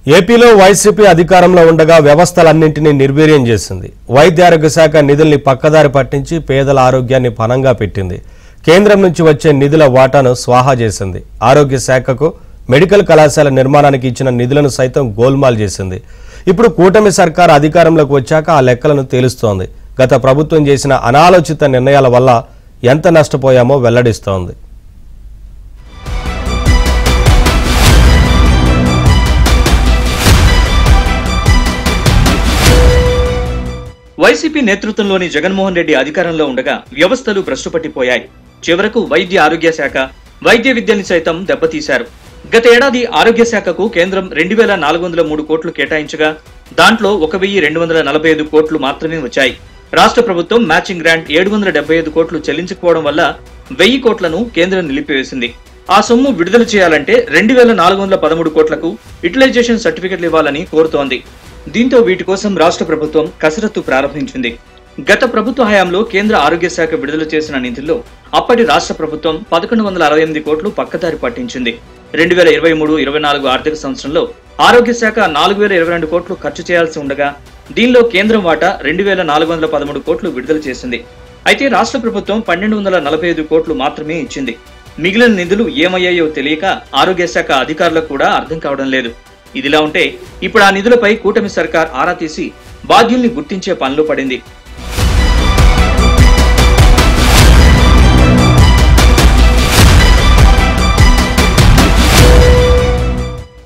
ఏపీలో వైసీపీ అధికారంలో ఉండగా వ్యవస్థలన్నింటినీ నిర్వీర్యం చేసింది. వైద్య ఆరోగ్య శాఖ నిధుల్ని పక్కదారి పట్టించి పేదల ఆరోగ్యాన్ని పణంగా పెట్టింది. కేంద్రం నుంచి వచ్చే నిధుల వాటాను స్వాహా చేసింది. ఆరోగ్య శాఖకు మెడికల్ కళాశాల నిర్మాణానికి ఇచ్చిన నిధులను సైతం గోల్మాల్ చేసింది. ఇప్పుడు కూటమి సర్కార్ అధికారంలోకి వచ్చాక ఆ లెక్కలను తేలుస్తోంది. గత ప్రభుత్వం చేసిన అనాలోచిత నిర్ణయాల వల్ల ఎంత నష్టపోయామో వెల్లడిస్తోంది. వైసీపీ నేతృత్వంలోని జగన్మోహన్ రెడ్డి అధికారంలో ఉండగా వ్యవస్థలు భ్రష్టుపట్టిపోయాయి. చివరకు వైద్య ఆరోగ్య శాఖ, వైద్య విద్యని సైతం దెబ్బతీశారు. గత ఏడాది ఆరోగ్య శాఖకు కేంద్రం 2403 కోట్లు కేటాయించగా దాంట్లో 1245 కోట్లు మాత్రమే వచ్చాయి. రాష్ట్ర ప్రభుత్వం మ్యాచింగ్ గ్రాంట్ 775 కోట్లు చెల్లించకపోవడం వల్ల 1000 కోట్లను కేంద్రం నిలిపివేసింది. ఆ సొమ్ము విడుదల చేయాలంటే 2413 కోట్లకు యూటిలైజేషన్ సర్టిఫికెట్లు ఇవ్వాలని కోరుతోంది. దీంతో వీటి కోసం రాష్ట్ర ప్రభుత్వం కసరత్తు ప్రారంభించింది. గత ప్రభుత్వ హయాంలో కేంద్ర ఆరోగ్య శాఖ విడుదల చేసిన నిధుల్లో అప్పటి రాష్ట్ర ప్రభుత్వం 1168 కోట్లు పక్కదారి పట్టించింది. 2023-24 ఆర్థిక సంవత్సరంలో ఆరోగ్య శాఖ 4022 కోట్లు ఖర్చు చేయాల్సి ఉండగా దీనిలో కేంద్రం వాటా 2413 కోట్లు విడుదల చేసింది. అయితే రాష్ట్ర ప్రభుత్వం 1245 కోట్లు మాత్రమే ఇచ్చింది. మిగిలిన నిధులు ఏమయ్యాయో తెలియక ఆరోగ్య శాఖ అధికారులకు కూడా అర్థం కావడం లేదు. ఇదిలా ఉంటే ఇప్పుడు ఆ నిధులపై కూటమి సర్కార్ ఆరా తీసి బాధ్యుల్ని గుర్తించే పనిలో పడింది.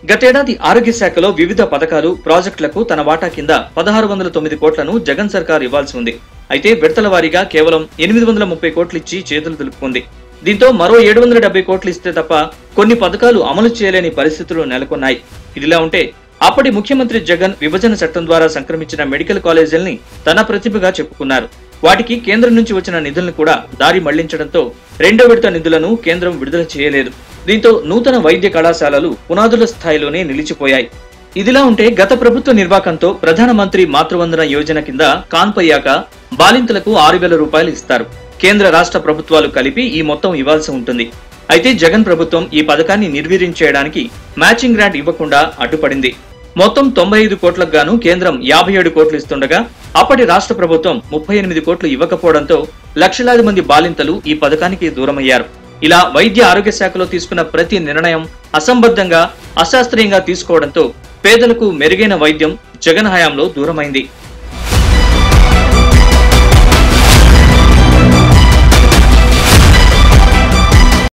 గతేడాది ఆరోగ్య శాఖలో వివిధ పథకాలు, ప్రాజెక్టులకు తన వాటా కింద 1609 కోట్లను జగన్ సర్కార్ ఇవ్వాల్సి ఉంది. అయితే విడతల వారీగా కేవలం 830 కోట్లు ఇచ్చి చేతులు దులుపుకుంది. దీంతో మరో 770 కోట్లు ఇస్తే తప్ప కొన్ని పథకాలు అమలు చేయలేని పరిస్థితులు నెలకొన్నాయి. ఇదిలా ఉంటే అప్పటి ముఖ్యమంత్రి జగన్ విభజన చట్టం ద్వారా సంక్రమించిన మెడికల్ కాలేజీల్ని తన ప్రతిభగా చెప్పుకున్నారు. వాటికి కేంద్రం నుంచి వచ్చిన నిధులను కూడా దారి మళ్లించడంతో రెండో విడత నిధులను కేంద్రం విడుదల చేయలేదు. దీంతో నూతన వైద్య కళాశాలలు పునాదుల స్థాయిలోనే నిలిచిపోయాయి. ఇదిలా ఉంటే గత ప్రభుత్వ నిర్వాకంతో ప్రధానమంత్రి మాతృవందన యోజన కింద కాన్పయ్యాక బాలింతలకు 6000 రూపాయలు ఇస్తారు. కేంద్ర రాష్ట్ర ప్రభుత్వాలు కలిపి ఈ మొత్తం ఇవ్వాల్సి ఉంటుంది. అయితే జగన్ ప్రభుత్వం ఈ పథకాన్ని నిర్వీర్యం చేయడానికి మ్యాచింగ్ గ్రాంట్ ఇవ్వకుండా అడ్డుపడింది. మొత్తం 95 కోట్లకు గాను కేంద్రం 57 కోట్లు ఇస్తుండగా అప్పటి రాష్ట్ర ప్రభుత్వం 38 కోట్లు ఇవ్వకపోవడంతో లక్షలాది మంది బాలింతలు ఈ పథకానికి దూరమయ్యారు. ఇలా వైద్య ఆరోగ్య శాఖలో తీసుకున్న ప్రతి నిర్ణయం అసంబద్ధంగా, అశాస్త్రీయంగా తీసుకోవడంతో పేదలకు మెరుగైన వైద్యం జగన్ హయాంలో దూరమైంది.